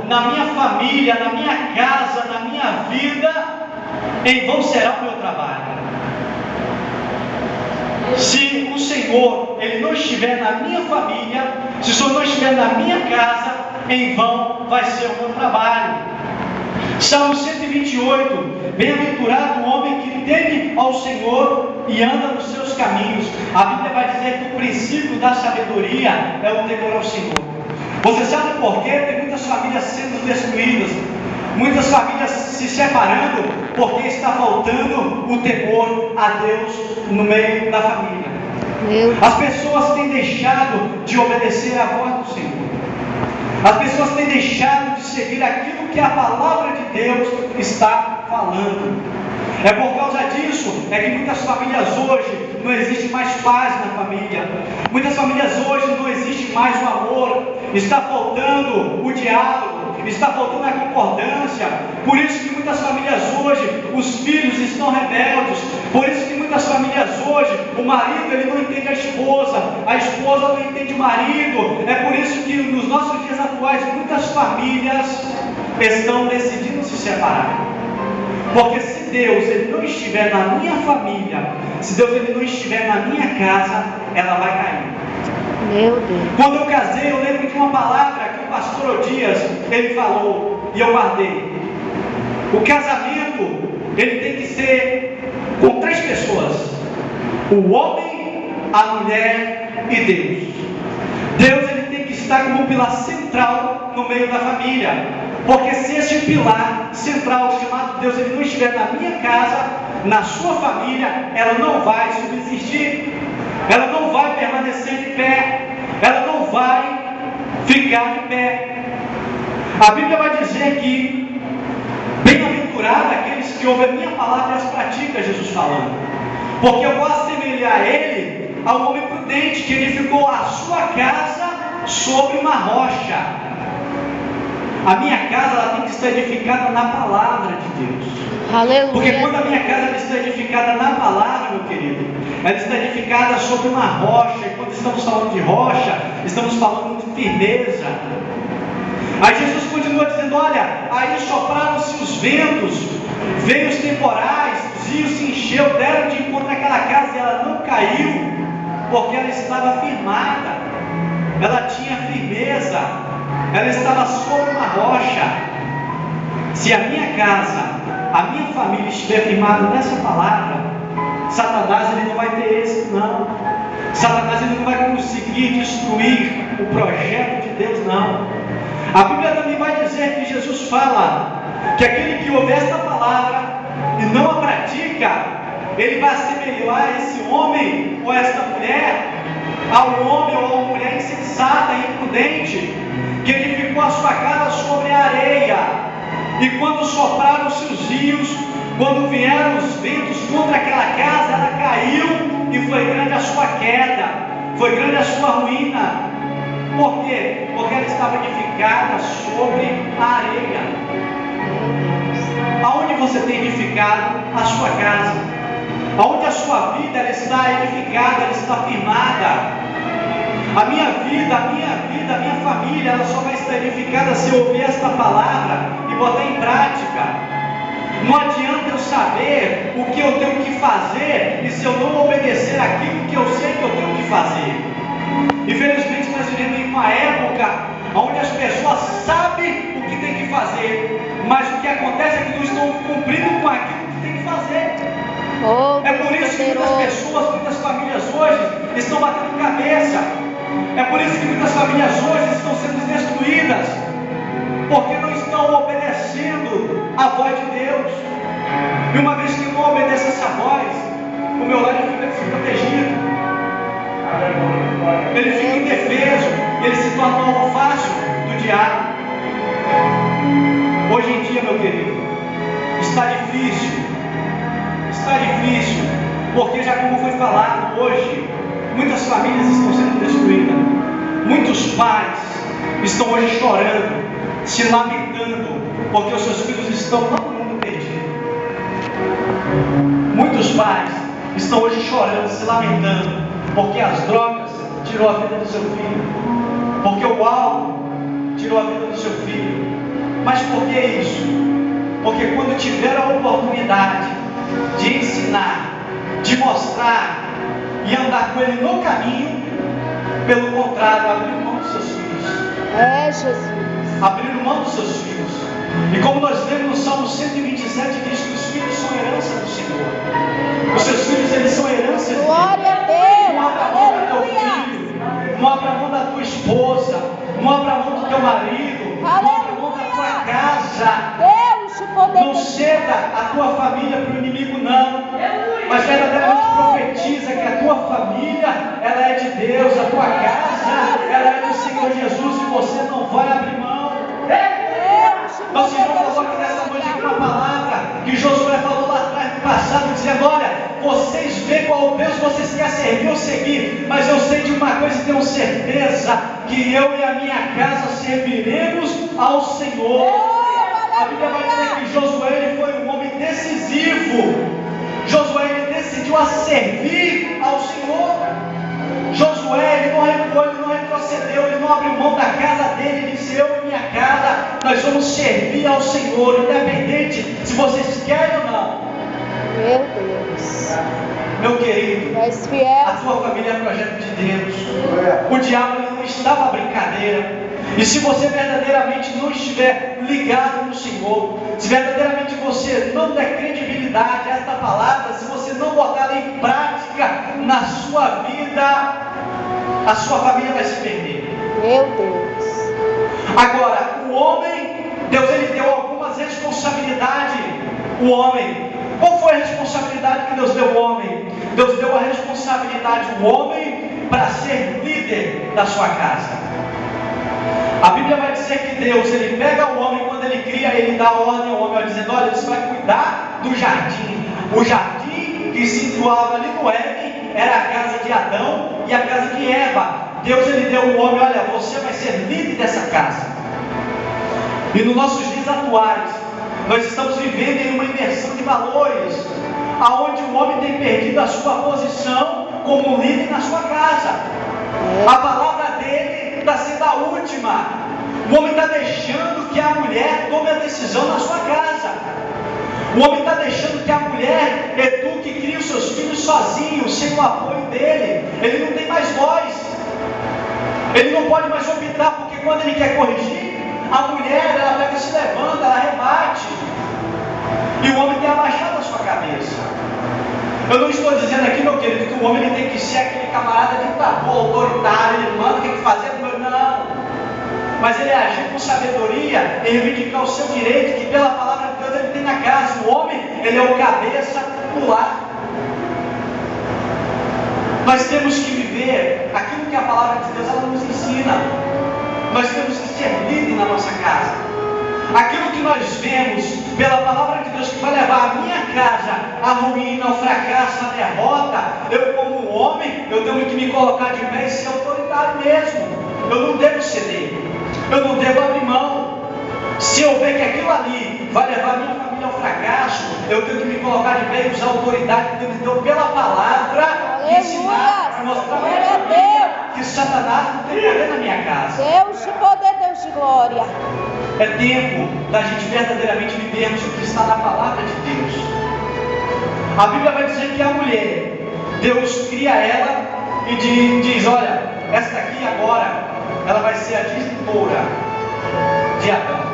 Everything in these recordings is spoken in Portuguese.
na minha família, na minha casa, na minha vida, em vão será o meu trabalho. Se o Senhor, Ele não estiver na minha família, se o Senhor não estiver na minha casa, em vão vai ser o meu trabalho. Salmo 128, bem-aventurado o homem que teme ao Senhor e anda nos seus caminhos. A Bíblia vai dizer que o princípio da sabedoria é o temor ao Senhor. Você sabe por quê? Tem muitas famílias sendo destruídas, muitas famílias se separando, porque está faltando o temor a Deus no meio da família. As pessoas têm deixado de obedecer à voz do Senhor. As pessoas têm deixado de seguir aquilo que a palavra de Deus está falando. É por causa disso que muitas famílias hoje não existe mais paz na família. Muitas famílias hoje não existe mais o amor. Está faltando o diálogo, está faltando a concordância. Por isso que muitas famílias hoje, os filhos estão rebeldes. Por isso que muitas famílias hoje, o marido ele não entende a esposa não entende o marido. É por isso que nos nossos dias atuais, muitas famílias estão decidindo se separar. Porque se Deus ele não estiver na minha família, se Deus ele não estiver na minha casa, ela vai cair. Meu Deus. Quando eu casei, eu lembro de uma palavra que o pastor Odias ele falou e eu guardei. O casamento ele tem que ser com 3 pessoas: o homem, a mulher e Deus. Deus ele tem que estar como pilar central no meio da família. Porque se esse pilar central chamado Deus ele não estiver na minha casa, na sua família, ela não vai subsistir, ela não vai permanecer de pé, ela não vai ficar de pé. A Bíblia vai dizer que bem-aventurado aqueles que ouvem a minha palavra e as praticam, Jesus falando, porque eu vou assemelhar ele ao homem prudente que edificou a sua casa sobre uma rocha. A minha casa ela tem que estar edificada na palavra de Deus. Aleluia. Porque quando a minha casa está edificada na palavra, meu querido, ela está edificada sobre uma rocha. E quando estamos falando de rocha, estamos falando de firmeza. Aí Jesus continua dizendo: olha, aí sopraram-se os ventos, veio os temporais, os rios se encheu, deram de encontro àquela casa e ela não caiu, porque ela estava firmada, ela tinha firmeza, ela estava sobre uma rocha. Se a minha casa, a minha família estiver firmada nessa palavra, Satanás ele não vai ter êxito, não. Satanás ele não vai conseguir destruir o projeto de Deus, não. A Bíblia também vai dizer que Jesus fala que aquele que ouve esta palavra e não a pratica, ele vai assemelhar esse homem ou esta mulher ao homem ou a uma mulher insensata e imprudente, que edificou a sua casa sobre a areia. E quando sopraram-se os rios, quando vieram os ventos contra aquela casa, ela caiu e foi grande a sua queda, foi grande a sua ruína. Por quê? Porque ela estava edificada sobre a areia. Aonde você tem edificado a sua casa? Aonde a sua vida ela está edificada, ela está firmada? A minha vida, a minha família, ela só vai estar edificada se eu ouvir esta palavra e botar em prática. Não adianta eu saber o que eu tenho que fazer e se eu não obedecer aquilo que eu sei que eu tenho que fazer. Infelizmente nós vivemos em uma época onde as pessoas sabem o que tem que fazer, mas o que acontece é que não estão cumprindo com aquilo que tem que fazer. É por isso que muitas pessoas, muitas famílias hoje estão batendo cabeça. É por isso que muitas famílias hoje estão sendo destruídas, porque não estão obedecendo a voz de Deus. E uma vez que não obedece essa voz, o meu lar fica desprotegido, ele fica indefeso, ele se torna um alvo fácil do diabo. Hoje em dia, meu querido, está difícil, porque já como foi falado hoje, muitas famílias estão sendo destruídas, muitos pais estão hoje chorando, se lamentando, porque os seus filhos estão no mundo perdido. Muitos pais estão hoje chorando, se lamentando, porque as drogas tirou a vida do seu filho, porque o álcool tirou a vida do seu filho, Mas por que isso? Porque quando tiver a oportunidade de ensinar, de mostrar e andar com ele no caminho, pelo contrário, abrir mão dos seus filhos. Jesus. Abrir mão dos seus filhos. E como nós lemos no Salmo 127, diz que os filhos são herança do Senhor. Os seus filhos, eles são heranças dele. Glória a Deus. Não abra mão do teu filho, não abra mão da tua esposa, não abra mão do teu marido, não abra mão da tua casa. Deus, o poder. Não ceda a tua família para o inimigo, não. Mas verdadeiramente profetiza que a tua família, ela é de Deus, a tua casa, ela é do Senhor Jesus e você não vai abrir mão. Nosso Senhor falou aqui nessa noite uma palavra que Josué falou lá atrás no passado, dizendo: olha, vocês veem qual Deus vocês querem servir ou seguir, mas eu sei de uma coisa e tenho certeza, que eu e a minha casa serviremos ao Senhor. A Bíblia vai dizer que Josué ele foi um homem decisivo. Josué ele decidiu a servir ao Senhor. Josué ele não recuou, ele não retrocedeu, ele não abriu mão da casa dele. Ele disse: eu e minha casa, nós vamos servir ao Senhor, independente se vocês querem ou não. Meu Deus. Meu querido, És fiel. a tua família é projeto de Deus. O diabo ele não estava à brincadeira. E se você verdadeiramente não estiver ligado no Senhor, se verdadeiramente você não der credibilidade a esta palavra, se você não botar ela em prática na sua vida, a sua família vai se perder. Meu Deus. Agora, o homem, Deus ele deu algumas responsabilidades. O homem, qual foi a responsabilidade que Deus deu ao homem? Deus deu a responsabilidade ao homem para ser líder da sua casa. A Bíblia vai dizer que Deus, ele pega o homem quando ele cria, ele dá ordem ao homem, dizendo: olha, você vai cuidar do jardim. O jardim que se situava ali no Éden era a casa de Adão e a casa de Eva. Deus ele deu ao homem: olha, você vai ser líder dessa casa. E nos nossos dias atuais, nós estamos vivendo em uma inversão de valores, aonde o homem tem perdido a sua posição como líder na sua casa. A palavra dele está sendo a última. O homem está deixando que a mulher tome a decisão na sua casa. O homem está deixando que a mulher eduque e crie os seus filhos sozinho, sem o apoio dele. Ele não tem mais voz. Ele não pode mais optar, porque quando ele quer corrigir, a mulher, ela pega e se levanta, ela rebate. E o homem tem abaixado a sua cabeça. Eu não estou dizendo aqui, meu querido, que o homem ele tem que ser aquele camarada ditador, autoritário, ele manda, tem que fazer, não. Mas ele agir com sabedoria, ele reivindicar o seu direito, que pela palavra de Deus ele tem na casa. O homem, ele é o cabeça, o lar. Nós temos que viver aquilo que a palavra de Deus ela nos ensina. Nós temos que ser líder na nossa casa. Aquilo que nós vemos pela palavra de Deus que vai levar a minha casa à ruína, ao fracasso, à derrota, eu como um homem, eu tenho que me colocar de pé e ser autoritário mesmo. Eu não devo ceder, eu não devo abrir mão. Se eu ver que aquilo ali vai levar a minha família ao fracasso, eu tenho que me colocar de pé e usar a autoridade que Deus me deu pela palavra e ensinar, e mostrar para minha família que Satanás não tem poder na minha casa. Deus de poder, Deus de glória. É tempo da gente verdadeiramente vivermos o que está na palavra de Deus. A Bíblia vai dizer que a mulher, Deus cria ela e diz: olha, esta aqui agora, ela vai ser a disjuntora de Adão.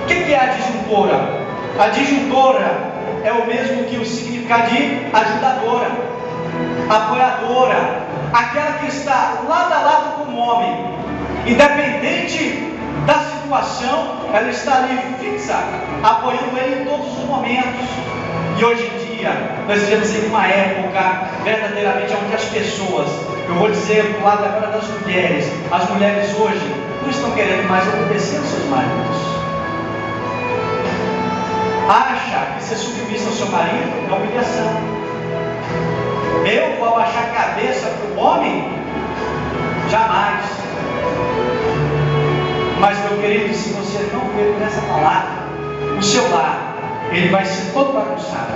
O que é a disjuntora? A disjuntora é o mesmo que o significado de ajudadora, apoiadora, aquela que está lado a lado com o homem, independente da situação, ela está ali fixa, apoiando ele em todos os momentos. E hoje em dia, nós vivemos em uma época verdadeiramente onde as pessoas, eu vou dizer do lado agora das mulheres, as mulheres hoje não estão querendo mais obedecer aos seus maridos. Acha que ser submissa ao seu marido é humilhação. Eu vou abaixar a cabeça para o homem? Jamais. Mas, meu querido, se você não ver nessa palavra, o seu lar, ele vai ser todo bagunçado.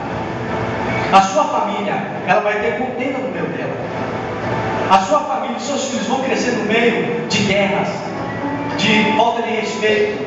A sua família, ela vai ter contenda no meio dela. A sua família, os seus filhos vão crescer no meio de guerras, de falta de respeito,